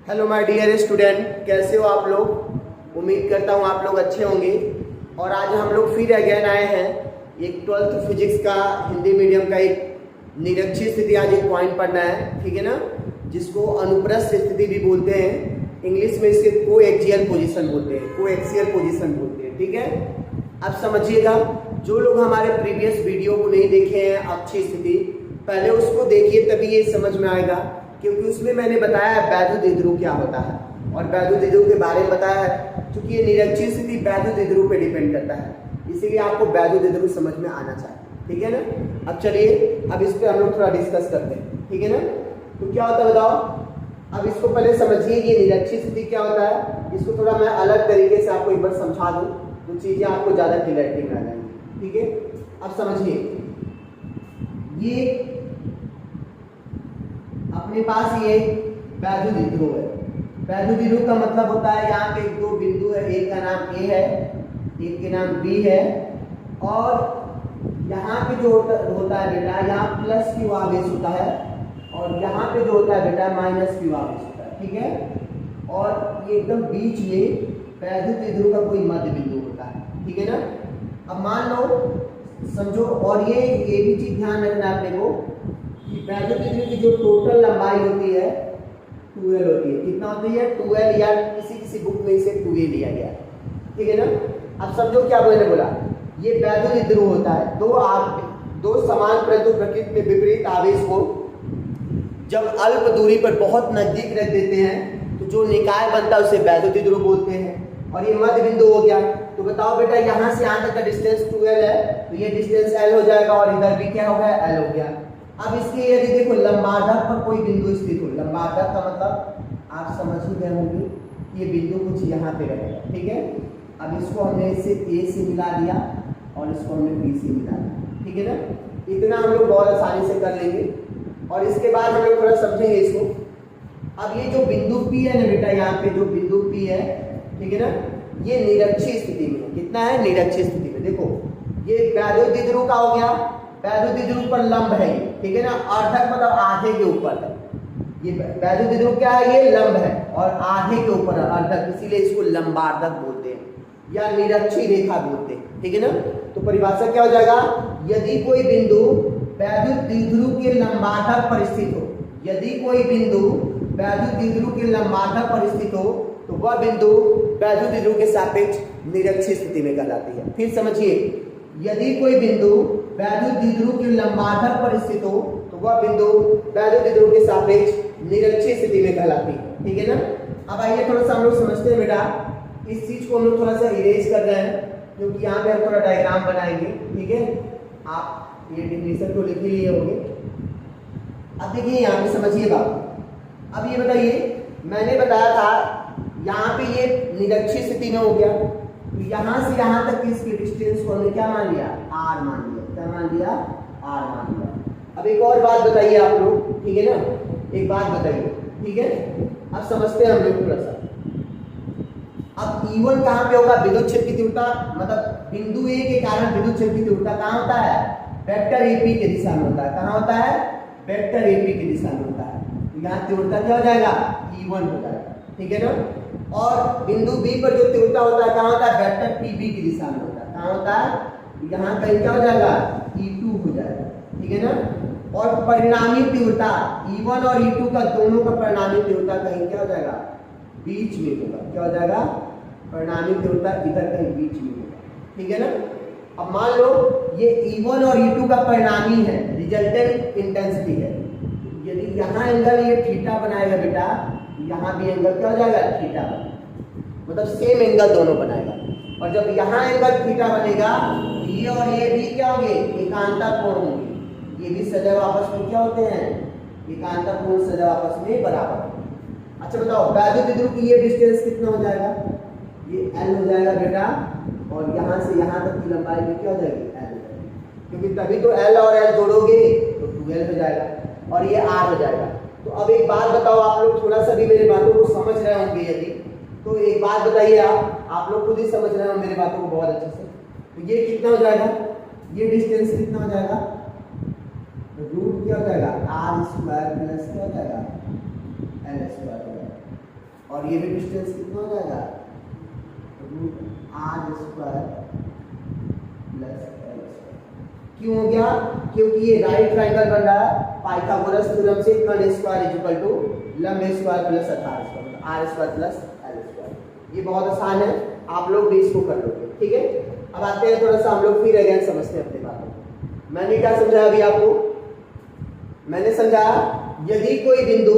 Hello my dear student, कैसे हो आप लोग। उम्मीद करता हूँ आप लोग अच्छे होंगे। और आज हम लोग फिर अगेन आए हैं एक 12th फिजिक्स का हिंदी मीडियम का एक निरक्षीय स्थिति। आज एक पॉइंट पढ़ना है, ठीक है ना, जिसको अनुप्रस्थ स्थिति भी बोलते हैं। इंग्लिश में इसके कोएक्सियल पोजीशन बोलते हैं, कोएक्सियल पोजीशन बोलते हैं, ठीक है। अब समझिएगा, जो लोग हमारे प्रीवियस वीडियो को नहीं देखे हैं अक्षीय स्थिति, पहले उसको देखिए, तभी ये समझ में आएगा। क्योंकि उसमें मैंने बताया वैद्युत क्या होता है और वैद्युत के बारे में बताया है। क्योंकि ये निरक्षीय स्थिति वैद्युत पे डिपेंड करता है, इसीलिए आपको वैद्युत समझ में आना चाहिए, ठीक है ना। अब चलिए, अब इस पर हम लोग थोड़ा डिस्कस करते हैं, ठीक है ना। तो क्या होता है बताओ। अब इसको पहले समझिए कि निरक्षीय स्थिति क्या होता है। इसको थोड़ा मैं अलग तरीके से आपको एक बार समझा दूं, तो चीजें आपको ज्यादा क्लियरिटी में आ जाएंगी, ठीक है। अब समझिए, ये अपने पास ये वैद्युत है। वैद्युत का मतलब होता है यहाँ पे दो बिंदु है, एक का नाम ए है, एक के नाम बी है। और यहाँ पे जो होता है बेटा, यहाँ प्लस क्यू आवेश होता है और यहाँ पे जो होता है बेटा माइनस क्यू आवेश होता है, ठीक है। और ये एकदम बीच में वैद्युत का कोई मध्य बिंदु होता है, ठीक है ना। अब मान लो, समझो, और ये भी चीज ध्यान रखना अपने को, वैद्युत की जो टोटल लंबाई होती है 2l होती है। कितना होती है? 2l, या किसी बुक में इसे 2a लिया गया है, ठीक है ना। अब समझो क्या मैंने बोला, ये वैद्युत ध्रुव होता है। दो समान परंतु प्रकृति में विपरीत आवेश को जब अल्प दूरी पर बहुत नजदीक रख देते हैं तो जो निकाय बनता है उसे वैद्युत ध्रुव बोलते हैं। और ये मध्य बिंदु हो गया। तो बताओ बेटा, यहाँ से यहाँ तक का डिस्टेंस 2l है, तो ये डिस्टेंस l हो जाएगा और इधर भी क्या हो गया? l हो गया। अब इसके यदि देखो लंबार्धक पर कोई बिंदु स्थित हो, लंबार्धक का मतलब आप समझ ही गए होंगे, ये बिंदु कुछ यहाँ पे रहेगा, ठीक है। अब इसको हमने इसे ए से मिला दिया और इसको हमने बी से मिला दिया, ठीक है ना। इतना हम लोग बहुत आसानी से कर लेंगे। और इसके बाद हम लोग थोड़ा समझेंगे इसको। अब ये जो बिंदु पी है ना बेटा, यहाँ पे जो बिंदु पी है, ठीक है ना, ये निरक्षीय स्थिति में। कितना है? निरक्षीय स्थिति में। देखो, ये वैद्युत ध्रुव का हो गया, वैद्युत ध्रुव पर लंब है, ठीक है ना। अर्धक मतलब आधे के ऊपर है। ये वैद्युत ध्रुव क्या है? ये लंब है और आधे के ऊपर है, अर्धक, इसीलिए इसको लंबार्धक बोलते हैं या निरक्षीय रेखा बोलते हैं, ठीक है ना। तो परिभाषा क्या हो जाएगा? यदि कोई बिंदु वैद्युत ध्रुव के लंबार्धक पर स्थित हो, यदि कोई बिंदु वैद्युत ध्रुव के लंबार्धक पर स्थित हो, तो वह बिंदु वैद्युत ध्रुव के सापेक्ष निरक्षीय स्थिति में कहलाती है। फिर समझिए, यदि कोई बिंदु वैद्युत ध्रुव के लंबार्धक पर स्थित हो, तो वह बिंदु वैद्युत ध्रुव के सापेक्ष निरक्षीय स्थिति में कहलाती है, ठीक है ना। अब आइए थोड़ा सा हम लोग समझते हैं बेटा। इस चीज को हम लोग थोड़ा सा इरेज कर रहे हैं, क्योंकि यहाँ पे हम थोड़ा डायग्राम बनाएंगे, ठीक है। आप ये डेफिनेशन को लिख ही लिए होंगे। अब देखिए, यहाँ पे समझिएगा। अब ये बताइए, मैंने बताया था यहाँ पे ये निरक्षीय स्थिति में हो गया, तो यहाँ से यहाँ तक इसकी डिस्टेंस को हमने क्या मान लिया? r मान लिया। क्या मान लिया? r मान लिया। अब एक और बात बताइए आप लोग, ठीक है ना, एक बात बताइए, ठीक है। अब समझते हैं हम लोग थोड़ा सा। अब E1 कहाँ पे होगा? विद्युत क्षेत्र की तीव्रता, मतलब बिंदु ए के कारण विद्युत क्षेत्र की तीव्रता कहाँ होता है? वेक्टर AP के दिशा में होता है। कहाँ होता है? वेक्टर AP की दिशा में होता है। तो यहाँ तीव्रता क्या हो जाएगा? E1 हो जाएगा, ठीक है ना। और बिंदु बी पर जो तीव्रता होता है कहाँ होता है? वेक्टर PB की दिशा में होता है। कहाँ होता है? यहाँ कहीं क्या हो जाएगा? E2 हो जाएगा, ठीक है ना। और परिणामी तीव्रता E1 और E2 का दोनों का परिणामी तीव्रता कहीं क्या हो जाएगा? बीच में होगा। क्या हो जाएगा? परिणामी तीव्रता इधर कहीं बीच में होगा, ठीक है ना। अब मान लो ये E1 और E2 का परिणामी है, रिजल्टेंट इंटेंसिटी है। यदि यहाँ एंगल ये थीटा बनाएगा बेटा, यहाँ भी एंगल क्या हो जाएगा? थीटा, मतलब सेम एंगल दोनों बनाएगा। और जब यहाँ एंगल थीटा बनेगा, तो ये और ये भी क्या होंगे? एकांतर कोण होंगे। ये भी सदैव आपस में क्या होते हैं? एकांतर कोण सदैव आपस में बराबर। अच्छा बताओ, वैद्युत ध्रुव की ये डिस्टेंस कितना हो जाएगा? ये l हो जाएगा बेटा, और यहाँ से यहाँ तक की लंबाई भी क्या हो जाएगी? l हो जाएगी, क्योंकि तभी तो l और l जोड़ोगे तो 2l हो जाएगा और ये r हो जाएगा। तो अब एक बात बताओ, आप लोग थोड़ा सा भी मेरी बातों को समझ रहे होंगे यदि, तो एक बात बताइए, आप लोग खुद ही समझ रहे हो मेरी बातों को बहुत अच्छे से। तो ये कितना हो जाएगा? ये डिस्टेंस कितना हो जाएगा? रूट क्या हो जाएगा? r² प्लस क्या हो जाएगा? l² हो जाएगा। और ये भी डिस्टेंस कितना हो जाएगा, √r² प्लस l²। क्यों हो गया, क्योंकि ये राइट ट्राइंगल बन रहा है पाइथागोरस थ्योरम से, कर्ण स्क्वायर इक्वल टू लंब स्क्वायर प्लस आधार स्क्वायर, r² प्लस l²। ये बहुत आसान है, आप लोग भी इसको कर लोगे, ठीक है। अब आते हैं थोड़ा सा हम लोग फिर अगेन समझते हैं अपनी बातों। मैंने क्या समझाया अभी आपको, मैंने समझाया यदि कोई बिंदु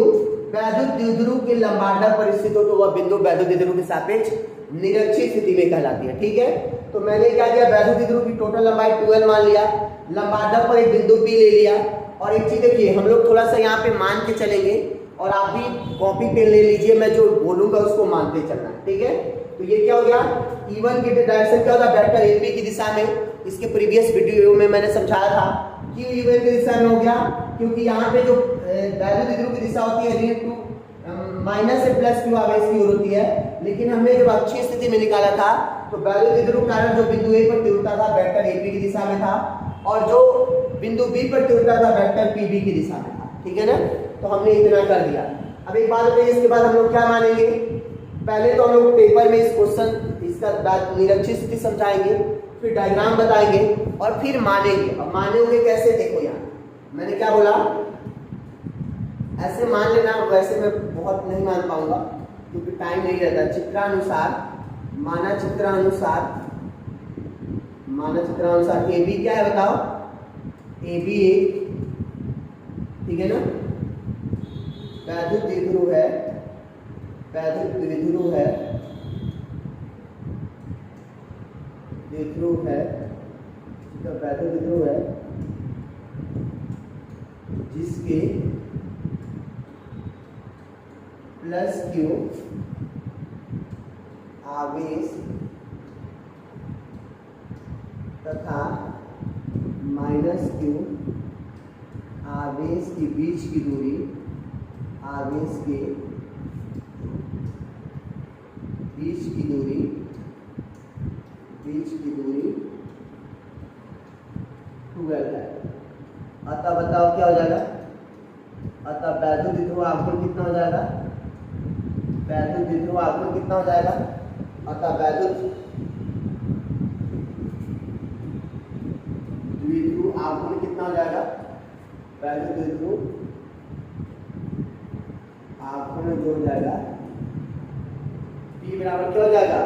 वैद्युत द्विध्रुव के लंबार्धक पर स्थित हो तो वह बिंदु वैद्युत द्विध्रुव के सापेक्ष निरक्षीय स्थिति में कहलाती है, ठीक है। तो मैंने क्या किया, वैद्युत द्विध्रुव की टोटल लंबाई 2l मान लिया, लंबार्धक पर एक बिंदु P ले लिया। और एक चीज देखिए, हम लोग थोड़ा सा यहाँ पे मान के चलेंगे और आप भी कॉपी पेन ले लीजिए, मैं जो बोलूंगा उसको मानते चलना है, ठीक है। तो ये क्या हो गया, E1 की डायरेक्शन क्या होता है, वेक्टर AP की दिशा में। इसके प्रीवियस वीडियो में मैंने समझाया था कि E1 की दिशा में हो गया, क्योंकि यहाँ पे जो वैद्युत द्विध्रुव की दिशा होती है ऋण टू माइनस से प्लस की आवेश की ओर होती है, लेकिन हमने जब अक्षीय स्थिति में निकाला था तो वैद्युत द्विध्रुव कारण जो बिंदु A पर तीव्रता था वेक्टर AP की दिशा में था, और जो बिंदु B पर तीव्रता था वेक्टर PB की दिशा में था, ठीक है ना। तो हमने इतना कर दिया। अब एक बात बताइए, इसके बाद हम लोग क्या मानेंगे, पहले तो हम लोग पेपर में इस क्वेश्चन इसका निरक्षीय स्थिति समझाएंगे, फिर डायग्राम बताएंगे और फिर मानेंगे। अब मानेंगे कैसे, देखो यहाँ मैंने क्या बोला, ऐसे मान लेना, वैसे मैं बहुत नहीं मान पाऊंगा क्योंकि टाइम नहीं रहता। चित्रानुसार माना, चित्रानुसार ए बी क्या है बताओ, ए बी एक, ठीक है ना, वैद्युत द्विध्रुव है, द्विध्रुव है जिसके प्लस क्यू आवेश तथा माइनस क्यू आवेश के बीच की दूरी, आवेश के बीच की दूरी 12 है। अतः बताओ क्या हो जाएगा, अतः वैद्युत द्विध्रुव आघूर्ण कितना हो जाएगा, वैद्युत द्विध्रुव आघूर्ण कितना हो जाएगा, अतः वैद्युत द्विध्रुव आघूर्ण कितना हो जाएगा, वैद्युत द्विध्रुव आघूर्ण जो हो जाएगा P बराबर क्या हो जाएगा,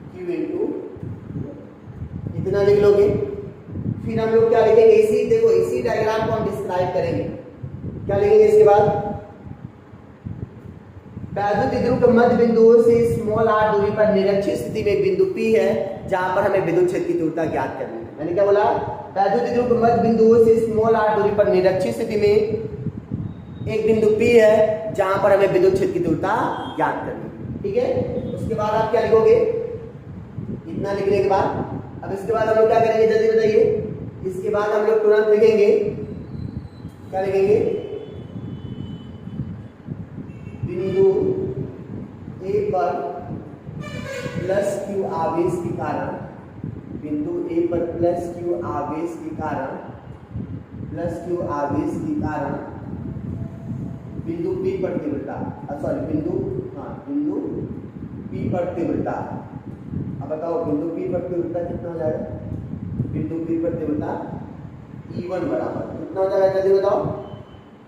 Q इंटू, इतना लिख लोगे। फिर हम लोग क्या लिखेंगे, इसी देखो इसी डायग्राम को हम डिस्क्राइब करेंगे। क्या लिखेंगे इसके बाद, वैद्युत द्विध्रुव के मध्य बिंदुओं से स्मॉल r दूरी पर निरक्षीय स्थिति में बिंदु P है जहां पर हमें विद्युत क्षेत्र की तीव्रता ज्ञात करनी है। मैंने क्या बोला, वैद्युत द्विध्रुव के मध्य बिंदुओं से स्मॉल r दूरी पर निरक्षीय स्थिति में एक बिंदु P है जहां पर हमें विद्युत क्षेत्र की तीव्रता ज्ञात करनी है, ठीक है। उसके बाद आप क्या लिखोगे, इतना लिखने के बाद अब इसके बाद हम लोग क्या करेंगे जल्दी बताइए, इसके बाद हम लोग तुरंत लिखेंगे, क्या लिखेंगे, बिंदु A पर प्लस क्यू आवेश के कारण, बिंदु A पर प्लस क्यू आवेश के कारण, बिंदु P पर तीव्रता, बिंदु P पर तीव्रता। अब बताओ बिंदु P पर तीव्रता कितना हो जाएगा, बिंदु P पर तीव्रता E1 बराबर कितना हो जाएगा, जल्दी बताओ,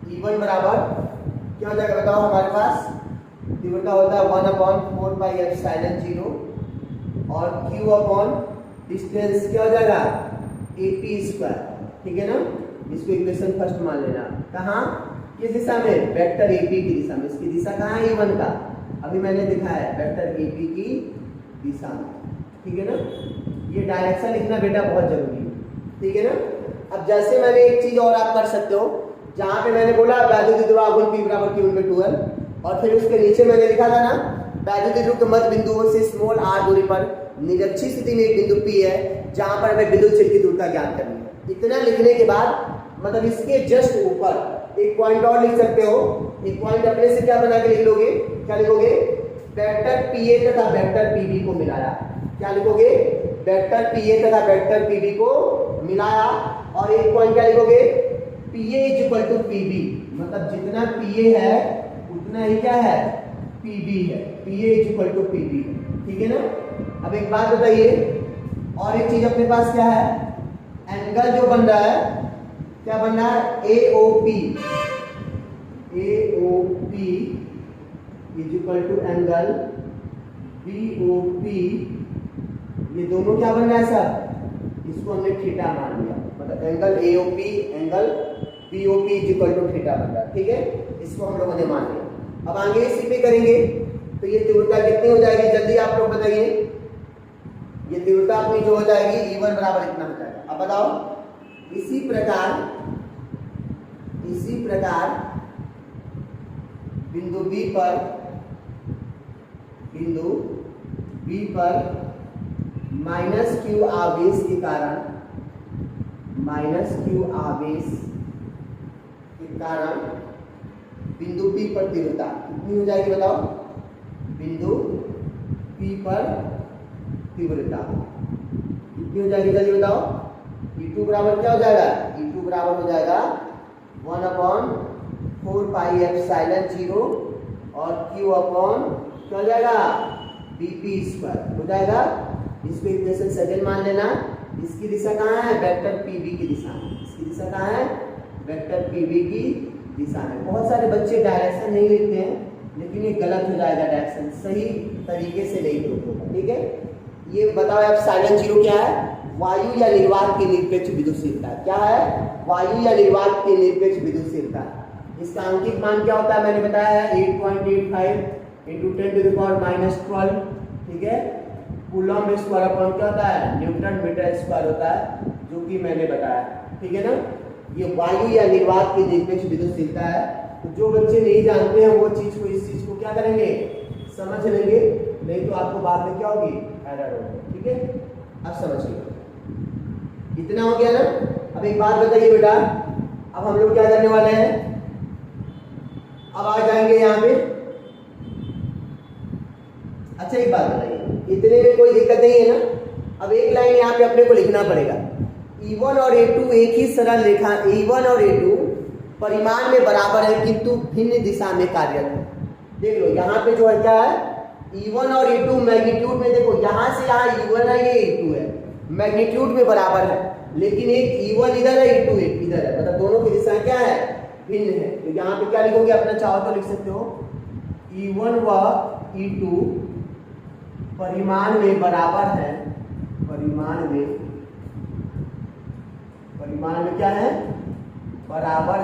E1 बराबर क्या हो जाएगा बताओ, हमारे पास तीव्रता होता है 1/4πε0 और Q अपॉन डिस्टेंस क्या हो जाएगा AP², ठीक है ना। इसको इक्वेशन फर्स्ट मान लेना। कहाँ, किस दिशा में, वेक्टर AP की दिशा में। इसकी दिशा कहाँ है, E1 का, अभी मैंने दिखाया है वेक्टर AP की दिशा में, ठीक है ना। ये डायरेक्शन लिखना बेटा बहुत जरूरी है, ठीक है ना। अब जैसे मैंने एक चीज और आप कर सकते हो, जहां पे मैंने बोला वैद्युत द्विध्रुव आघूर्ण P बराबर Q/12 और फिर उसके नीचे मैंने लिखा था ना, वैद्युत द्विध्रुव के मध्य बिंदुओं से स्मॉल r दूरी पर निरक्षीय स्थिति में एक बिंदु P है जहां पर हमें विद्युत क्षेत्र की तीव्रता ज्ञात करनी है। इतना लिखने के बाद मतलब इसके जस्ट ऊपर एक पॉइंट और लिख सकते हो। एक पॉइंट अपने से क्या बना के लिख लोगे, क्या लिखोगे, वेक्टर PA तथा वेक्टर PB को मिलाया। क्या लिखोगे, वेक्टर PA तथा वेक्टर PB को मिलाया। और एक पॉइंट क्या लिखोगे, PA = PB, मतलब जितना PA है उतना ही क्या है पीबी है, पीए इज इक्वल टू पीबी है, ठीक है ना। अब एक बात बताइए, और एक चीज अपने पास क्या है, एंगल जो बन रहा है, क्या बन रहा है, AOP, AOP is equal to angle BOP, ये दोनों क्या बन रहा है सर, इसको हमने थीटा मान लिया, मतलब angle AOP angle BOP is equal to theta बन रहा है, ठीक है, इसको हम लोगों ने मान लिया। अब आगे इसी पे करेंगे तो ये तीव्रता कितनी हो जाएगी, जल्दी आप लोग बताइए, ये तीव्रता अपनी जो हो जाएगी E1 बराबर इतना हो जाएगा। अब बताओ, इसी प्रकार बिंदु B पर माइनस Q आवेश के कारण बिंदु P पर तीव्रता कितनी हो जाएगी बताओ, बिंदु P पर तीव्रता कितनी हो जाएगी, जल्दी बताओ। E2 बराबर क्या हो जाएगा, E2 बराबर हो जाएगा 1/4 पाई एप्सिलॉन 0 और Q अपॉन क्या हो जाएगा, BP स्क्वायर हो जाएगा। इसको इक्वेशन सेकंड मान लेना। इसकी दिशा कहाँ है, वेक्टर PV की दिशा में, इसकी दिशा कहाँ है, वेक्टर PV की दिशा में। बहुत सारे बच्चे डायरेक्शन नहीं लिखते हैं, लेकिन ये गलत हो जाएगा, डायरेक्शन सही तरीके से नहीं प्रूफ होगा, ठीक है। ये बताओ एप्सिलॉन 0 क्या है, वायु या निर्वात की निरपेक्ष विद्युतशीलता। क्या है, वायु या निर्वात की निरपेक्ष विद्युतशीलता। इसका अंकित मान क्या होता है, मैंने बताया है 8.85 × 10⁻12, ठीक है। कूलम स्क्वायर अपॉन क्या होता है, न्यूटन मीटर स्क्वायर होता है, जो कि मैंने बताया, ठीक है ना। ये वायु या निर्वात की निरपेक्ष विद्युतशीलता है। तो जो बच्चे नहीं जानते हैं वो चीज को, इस चीज को क्या करेंगे, समझ लेंगे, नहीं तो आपको बाद में क्या होगी, एरर होगी, ठीक है। अब समझिए, इतना हो गया ना। अब एक बात बताइए बेटा, अब हम लोग क्या करने वाले हैं, अब आ जाएंगे यहाँ पे। अच्छा एक बात बताइए, इतने में कोई दिक्कत नहीं है ना। अब एक लाइन यहाँ पे अपने को लिखना पड़ेगा, E1 और A2 एक ही सरल रेखा, E1 और A2 परिमाण में बराबर है किंतु भिन्न दिशा में कार्यरत है। देख लो यहाँ पे जो है क्या है, E1 और A2 मैग्नीट्यूड में, देखो यहाँ से यहाँ E1 है, ये A2 है, मैग्नीट्यूड में बराबर है, लेकिन एक E1 इधर है, A2 इधर है, मतलब दोनों की दिशा क्या है, भिन्न है। तो यहाँ पे क्या लिखोगे, अपना चाहो तो लिख सकते हो, E1 व E2 परिमाण में बराबर है, परिमाण में क्या है, बराबर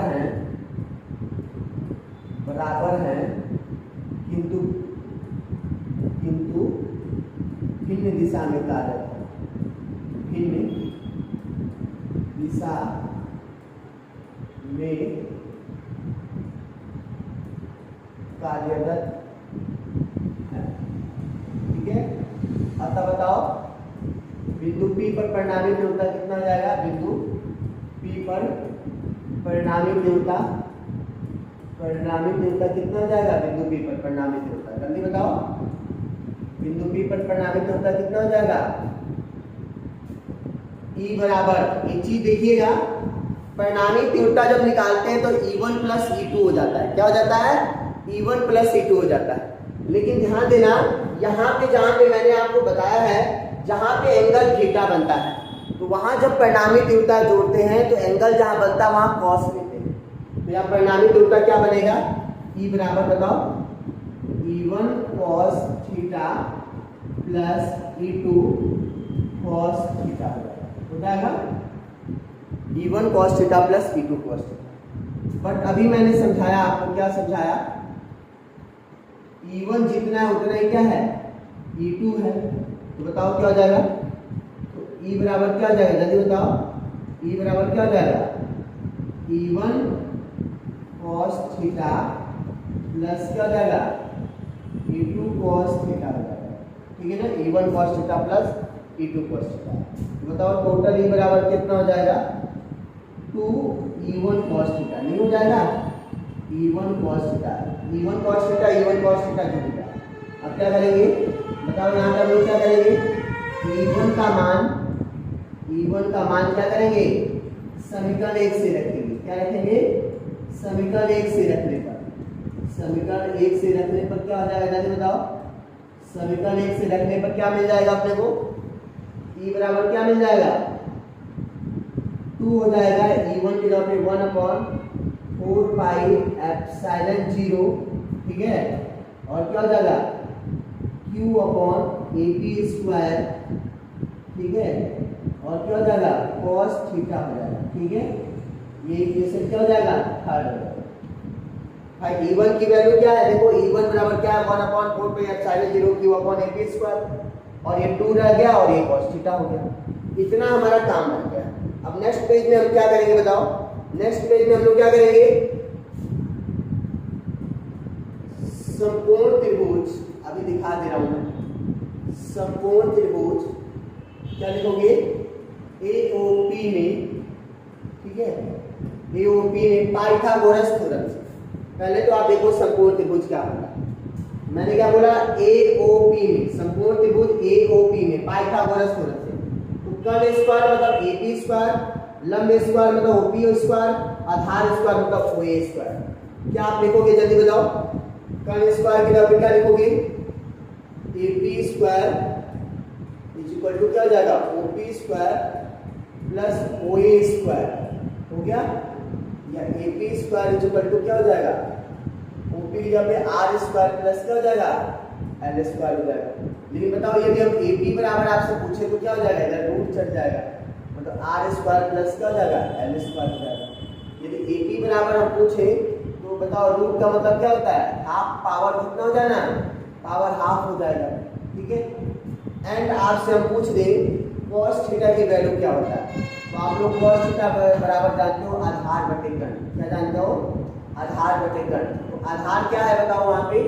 है किंतु भिन्न दिशा में कार्यरत है, भिन्न दिशा में कार्यरत है, ठीक है। अतः बताओ बिंदु P पर परिणामी तीव्रता कितना हो जाएगा, बिंदु P पर परिणामी तीव्रता कितना हो जाएगा, बिंदु P पर परिणामी तीव्रता, जल्दी बताओ, बिंदु P पर परिणामी तीव्रता कितना हो जाएगा, E बराबर, एक चीज देखिएगा, परिणामी तीव्रता जब निकालते हैं तो E1 प्लस E2 हो जाता है। क्या हो जाता है, E1 प्लस E2 हो जाता है। लेकिन ध्यान देना, यहाँ पे जहाँ पे मैंने आपको बताया है, जहाँ पे एंगल थीटा बनता है, तो वहाँ जब परिणामी तीव्रता जोड़ते हैं तो एंगल जहाँ बनता है वहाँ कॉस लेते हैं। तो यहाँ परिणामी तीव्रता क्या बनेगा, E बराबर बताओ, E1 cos theta plus E2 cos theta हो जाएगा, E1 cos theta plus E2 cos theta. But अभी मैंने समझाया आपको, क्या समझाया, E1 जितना है उतना ही क्या है, E2 है। तो बताओ क्या हो जाएगा, तो E बराबर क्या हो जाएगा, जल्दी बताओ, E बराबर क्या हो जाएगा, E1 cos थीटा प्लस क्या हो जाएगा, E2 cos थीटा हो जाएगा, ठीक है ना। E1 cos theta plus E2 cos theta. बताओ टोटल E बराबर कितना हो जाएगा, 2E1 cos थीटा, नहीं हो जाएगा, E1 cos theta, E1 cos theta, E1 cos theta जुड़ गया। अब क्या करेंगे बताओ, यहाँ पर लोग क्या करेंगे, E1 का मान क्या करेंगे, समीकरण 1 से रखेंगे। क्या रखेंगे, समीकरण 1 से रखने पर समीकरण 1 से रखने पर क्या हो जाएगा, जल्दी बताओ। समीकरण 1 से रखने पर क्या मिल जाएगा अपने को, E बराबर क्या मिल जाएगा, 2 हो जाएगा। E1 की जगह पे 1/4 पाई एप्सिलॉन 0, ठीक है। और क्या हो जाएगा, Q/AP², ठीक है। और क्या हो जाएगा, cos थीटा हो जाएगा, ठीक है। ये इक्वेशन क्या हो जाएगा, थर्ड हो जाएगा। भाई E1 की वैल्यू क्या है, देखो E1 बराबर क्या है, 1/4 पाई एप्सिलॉन 0 Q/AP², और ये 2 रह गया और ये cos थीटा हो गया। इतना हमारा काम बन गया। अब नेक्स्ट पेज में हम क्या करेंगे बताओ। नेक्स्ट पेज में हम लोग क्या करेंगे, समकोण त्रिभुज, अभी दिखा दे रहा हूं मैं। समकोण त्रिभुज क्या लिखोगे, AOP में, ठीक है। AOP में पाइथागोरस थ्योरम से। पहले तो आप देखो समकोण त्रिभुज क्या होगा। मैंने क्या बोला, AOP में, समकोण त्रिभुज AOP में पाइथागोरस थ्योरम से। तो कर्ण स्क्वायर मतलब AP², लंब स्क्वायर मतलब OP², आधार स्क्वायर मतलब OA²। क्या आप लिखोगे, जल्दी बताओ। कर्ण स्क्वायर की जगह क्या लिखोगे, AP² इक्वल टू क्या हो जाएगा, OP² प्लस OA² हो गया, या AP² इक्वल टू क्या हो जाएगा, OP की जगह पे R² प्लस क्या हो जाएगा, L² हो जाएगा। लेकिन बताओ यदि हम AP बराबर आपसे पूछे तो क्या हो जाएगा, इधर रूट चढ़ जाएगा, मतलब R² प्लस क्या हो जाएगा, L² हो जाएगा। यदि AP बराबर हम पूछे तो बताओ रूट का मतलब क्या होता है, हाफ, पावर कितना हो जाना, पावर हाफ हो जाएगा, ठीक है। एंड आपसे हम पूछ दें cos थीटा की वैल्यू क्या होता है, तो आप लोग cos थीटा बराबर जानते हो, आधार बटे कर्ण। क्या जानते हो, आधार बटे कर्ण। तो आधार क्या है बताओ वहां पे,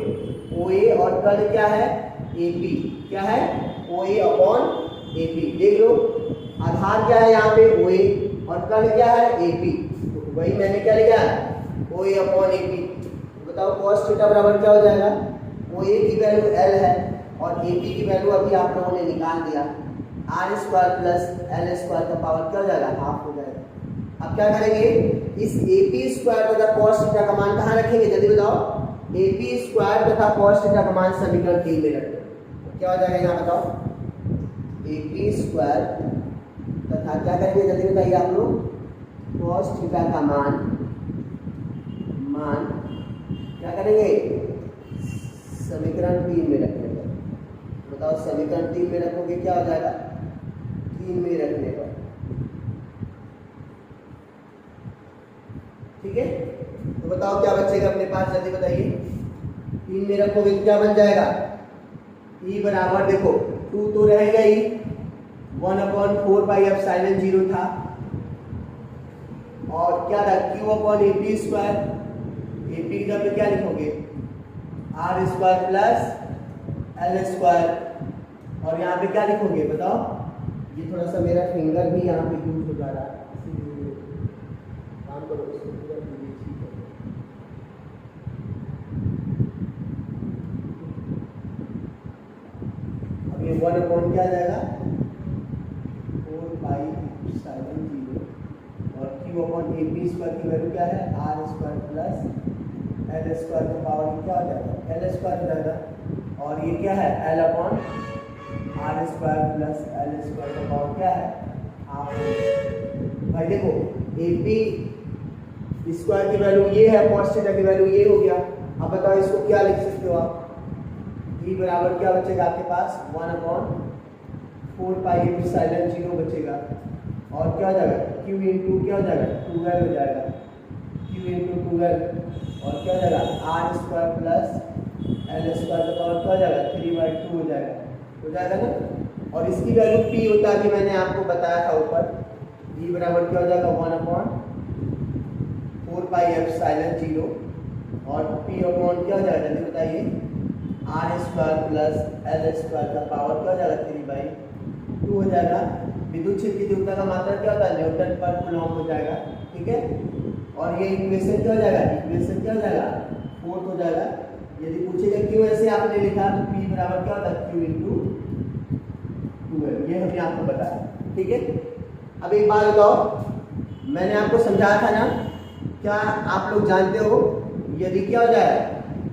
OA, और कर्ण क्या है, AP। क्या है, OA/AP। देख लो आधार क्या है यहाँ पे, OA, और कर्ण क्या है, AP। तो वही मैंने क्या लिखा, OA/AP। तो बताओ cos थीटा बराबर क्या हो जाएगा, OA की वैल्यू L है और AP की वैल्यू अभी आप लोगों ने निकाल दिया, R² प्लस L² का पावर क्या हो जाएगा, हाफ हो जाएगा। अब क्या करेंगे, इस AP² तथा cos थीटा का मान कहाँ रखेंगे, जल्दी बताओ। AP² तथा cos थीटा का मान समीकरण 3 में रखेंगे। तो क्या हो जाएगा यहाँ बताओ, AP² तथा क्या करेंगे, जल्दी बताइए आप लोग, cos थीटा का मान क्या करेंगे, समीकरण 3 में रखेंगे। बताओ समीकरण 3 में रखोगे क्या हो जाएगा, 3 में रखने पर, ठीक है। तो बताओ क्या बचेगा अपने पास, जल्दी बताइए। 3 में रखोगे तो क्या बन जाएगा, E बराबर देखो 2 तो रहेगा ही, 1/4 पाई एप्सिलॉन 0 था, और क्या था, Q/AP²। AP की जगह पे क्या लिखोगे, R² प्लस L², और यहाँ पे क्या लिखोगे बताओ। ये थोड़ा सा मेरा फिंगर भी यहाँ पे यूज हो जा रहा है, इसीलिए काम करो, इसको पूरा ठीक है। अब ये 1/4 क्या आ जाएगा, 4 पाई एप्सिलॉन 0, और Q/AP² की वैल्यू क्या है, R² प्लस L² का पावर क्या हो जाएगा, L² हो जाएगा, और ये क्या है, L/R² प्लस L² का पावर क्या है, हाफ। भाई देखो AP² की वैल्यू ये है, cos थीटा की वैल्यू ये हो गया। अब बताओ इसको क्या लिख सकते हो आप, E बराबर क्या बचेगा आपके पास, 1/4 पाई एप्सिलॉन 0 बचेगा, और क्या हो जाएगा, Q इंटू क्या हो जाएगा, 12 हो जाएगा, Q इंटू 12, और क्या हो जाएगा, R² प्लस L² का पावर क्या हो जाएगा, 3/2 हो जाएगा ना। और इसकी वैल्यू P होता है कि मैंने आपको बताया था ऊपर, E बराबर क्या हो जाएगा, 1/4 पाई एप्सिलॉन 0, और P अपॉन क्या हो जाएगा, जल्दी बताइए, R² प्लस L² का पावर क्या हो जाएगा, 3/2 हो जाएगा। विद्युत क्षेत्र की तीव्रता का मात्रा क्या होता है, न्यूटन पर कूलॉम हो जाएगा, ठीक है। और ये इक्वेशन क्या हो जाएगा, इक्वेशन क्या हो जाएगा, 4 हो जाएगा। यदि पूछेगा क्यों ऐसे आपने लिखा, तो P बराबर क्या होता है, Q इंटू 12, ये हमने आपको बताया, ठीक है। अब एक बात बताओ, मैंने आपको समझाया था ना, क्या आप लोग जानते हो यदि क्या हो जाए,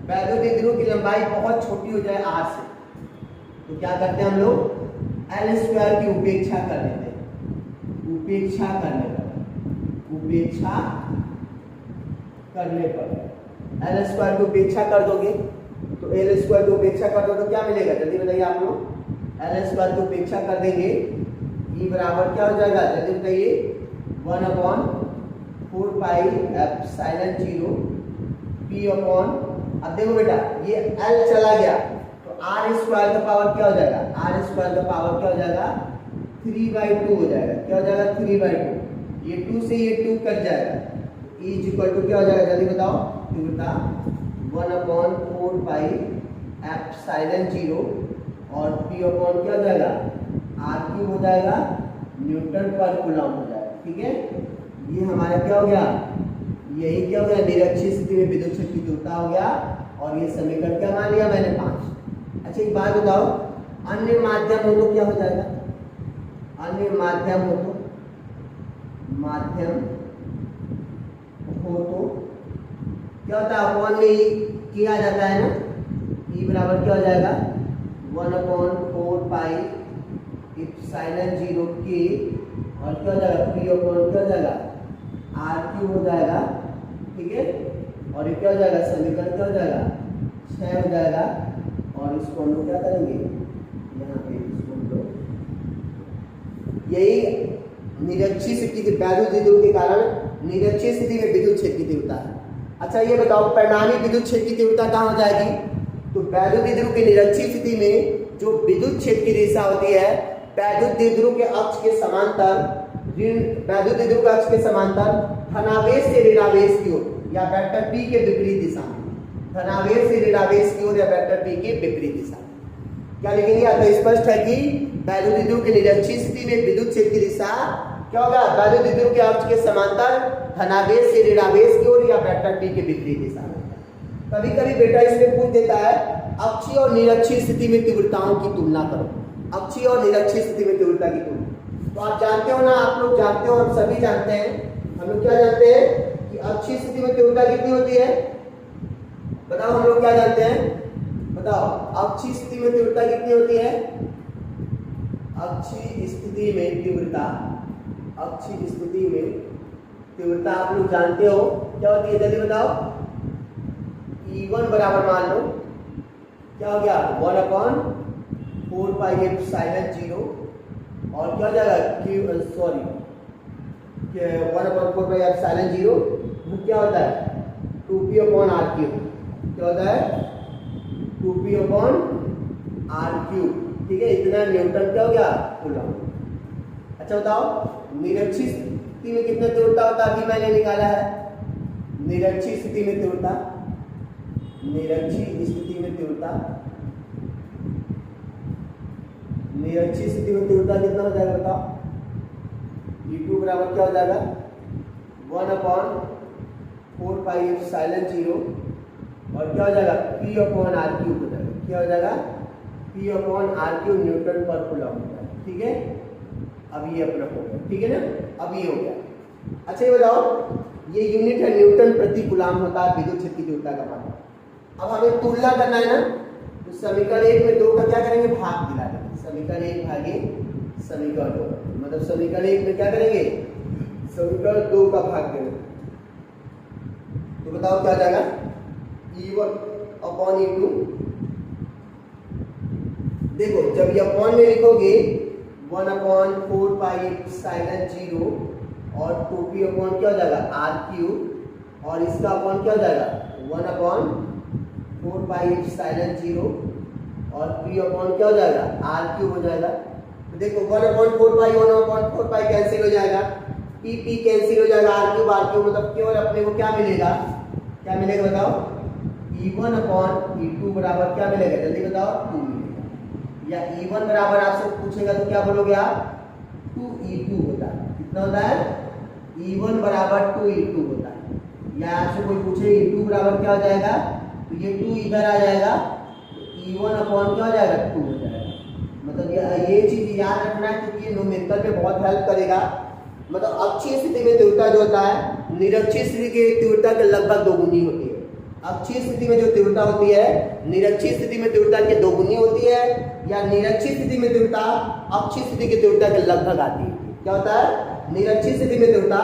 वैद्युत ध्रुव की लंबाई बहुत छोटी हो जाए r से, तो क्या करते हैं हम लोग L स्क्वायर की उपेक्षा कर लेते हैं। उपेक्षा करने पर L स्क्वायर की उपेक्षा कर दोगे तो L स्क्वायर की उपेक्षा कर दो तो क्या मिलेगा, जल्दी बताइए आप लोग। L स्क्वायर की उपेक्षा कर देंगे, E बराबर क्या हो जाएगा, जल्दी बताइए, 1/4 पाई एप्सिलॉन 0 P अपॉन, अब देखो बेटा ये L चला गया तो R स्क्वायर का पावर क्या हो जाएगा, R स्क्वायर का पावर क्या हो जाएगा 3/2 हो जाएगा। क्या हो जाएगा 3/2, ये 2 से ये 2 कट जाएगा, E इज इक्वल टू क्या हो जाएगा, जल्दी बताओ, तीव्रता 1/4 पाई एप्सिलॉन 0 और P अपॉन क्या हो जाएगा R³ हो जाएगा, न्यूटन पर कूलम हो जाएगा। ठीक है, ये हमारा क्या हो गया, यही क्या हो गया, निरक्षीय स्थिति में विद्युत क्षेत्र की तीव्रता हो गया। और ये समीकरण क्या मान लिया मैंने 5। अच्छा एक बात बताओ, अन्य माध्यम हो तो क्या हो जाएगा, अन्य माध्यम हो तो क्या होता है, अपॉन में ही किया जाता है ना, E बराबर क्या हो जाएगा 1/4 पाई एप्सिलॉन 0 के और क्या हो जाएगा P अपॉन क्या हो जाएगा R³ हो जाएगा। ठीक है, और ये क्या हो जाएगा, समीकरण क्या हो जाएगा 6 हो जाएगा। और इसको हम लोग क्या करेंगे, यहाँ पे इसको हम लोग, यही निरक्षीय स्थिति के वैद्युत ध्रुव के कारण निरक्षीय स्थिति में विद्युत क्षेत्र की तीव्रता है। अच्छा ये बताओ परिणामी विद्युत क्षेत्र की तीव्रता कहाँ हो जाएगी, तो वैद्युत ध्रुव के निरक्षीय स्थिति में जो विद्युत क्षेत्र की दिशा होती है वैद्युत ध्रुव के अक्ष के समांतर, वैद्युत ध्रुव के अक्ष के समांतर धनावेश से ऋणावेश की ओर या वेक्टर p के विपरीत दिशा में, धनावेश से ऋणावेश की ओर या वेक्टर p के विपरीत दिशा में। क्या लिखेंगे, या तो स्पष्ट है कि वैद्युत ध्रुव के निरक्षीय स्थिति में विद्युत क्षेत्र की दिशा क्या होगा, वैद्युत ध्रुव के अक्ष के समांतर धनावेश से ऋणावेश की ओर या वेक्टर p के विपरीत दिशा में। कभी कभी बेटा इसमें पूछ देता है अक्षीय और निरक्षीय स्थिति में तीव्रताओं की तुलना करो, अक्षीय और निरक्षीय स्थिति में तीव्रता की तुलना। तो आप जानते हो ना, आप लोग जानते हो, हम सभी जानते हैं, हम लोग क्या जानते हैं कि अक्षीय स्थिति में तीव्रता कितनी होती है, बताओ हम लोग क्या जानते हैं, बताओ अक्षीय स्थिति में तीव्रता कितनी होती है, अक्षीय स्थिति में तीव्रता, अक्षीय स्थिति में तीव्रता आप लोग जानते हो क्या होती है, जल्दी बताओ। E1 बराबर मान लो क्या हो गया 1/4 पाई एप्सिलॉन 0 और क्या हो जाएगा 1/4 पाई एप्सिलॉन 0 क्या होता है 2p अपॉन r³, क्या होता है 2p अपॉन r³। ठीक है, इतना न्यूटन क्या हो गया कूलम। अच्छा बताओ निरक्षीय स्थिति में कितना तीव्रता होता है, अभी मैंने निकाला है, निरक्षीय स्थिति में तीव्रता, निरक्षीय स्थिति में तीव्रता, निरक्षीय स्थिति में तीव्रता कितना हो जाएगा बताओ, E2 बराबर क्या हो जाएगा 1/4 पाई एप्सिलॉन 0 और क्या हो जाएगा P अपॉन R³ हो जाएगा, क्या हो जाएगा P अपॉन R³ न्यूटन पर कूलम हो जाएगा। ठीक है, अब ये अपना हो गया, ठीक है ना, अब ये हो गया। अच्छा ये बताओ ये यूनिट है न्यूटन प्रति कूलम होता है विद्युत क्षेत्र की तीव्रता का मान। अब हमें तुलना करना है ना, तो समीकरण 1 में 2 का क्या करेंगे, भाग दिला देंगे, समीकरण 1 भागे समीकरण 2, मतलब समीकरण 1 में क्या करेंगे, समीकरण 2 का भाग देंगे। तो बताओ क्या जाएगा E1 अपॉन E2। देखो जब ये अपॉन में लिखोगे 1/4 पाई एप्सिलॉन 0 और 2p अपॉन क्या हो जाएगा R³ और इसका अपॉन क्या हो जाएगा 1/4 पाई एप्सिलॉन 0 और p अपॉन क्या हो जाएगा R³ हो जाएगा। तो देखो 1/4 पाई कैंसिल हो जाएगा, p कैंसिल हो जाएगा, R³ मतलब केवल अपने को क्या मिलेगा, क्या मिलेगा बताओ E1 अपॉन E2 बराबर क्या मिलेगा, जल्दी बताओ 2 मिलेगा। या E1 बराबर आपसे पूछेगा तो क्या बोलोगे आप 2E2 होता है, कितना होता है E1 बराबर 2E2 होता है। या आपसे कोई पूछे E2 बराबर क्या हो जाएगा, तो ये 2 इधर आ जाएगा, तो E1 अपॉन क्या हो जाएगा 2 हो जाएगा। मतलब ये चीज याद रखना है क्योंकि ये न्यूमेरिकल में बहुत हेल्प करेगा। मतलब अक्षीय स्थिति में तीव्रता जो होता है निरक्षीय स्थिति की तीव्रता के लगभग दोगुनी होती है। अक्षीय स्थिति में जो तीव्रता होती है निरक्षीय स्थिति में तीव्रता के दोगुनी होती है, या निरक्षीय स्थिति में तीव्रता अक्षीय स्थिति की तीव्रता के लगभग आती है। क्या होता है? निरक्षीय स्थिति में तीव्रता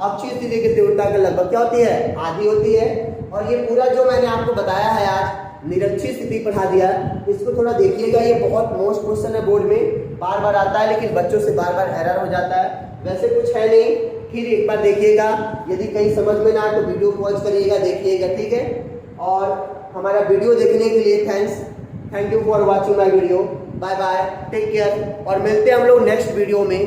अक्षीय स्थिति की तीव्रता के लगभग क्या होती है? आधी होती है। और ये पूरा जो मैंने आपको बताया है आज निरक्षीय स्थिति पढ़ा दिया, इसको थोड़ा देखिएगा, ये बहुत मोस्ट क्वेश्चन है, बोर्ड में बार बार आता है, लेकिन बच्चों से बार बार एरर हो जाता है। वैसे कुछ है नहीं, फिर एक बार देखिएगा, यदि कहीं समझ में ना आए तो वीडियो पॉज करिएगा, देखिएगा, ठीक है। और हमारा वीडियो देखने के लिए thank you for watching my video. Bye bye, take care, और मिलते हैं हम लोग नेक्स्ट वीडियो में।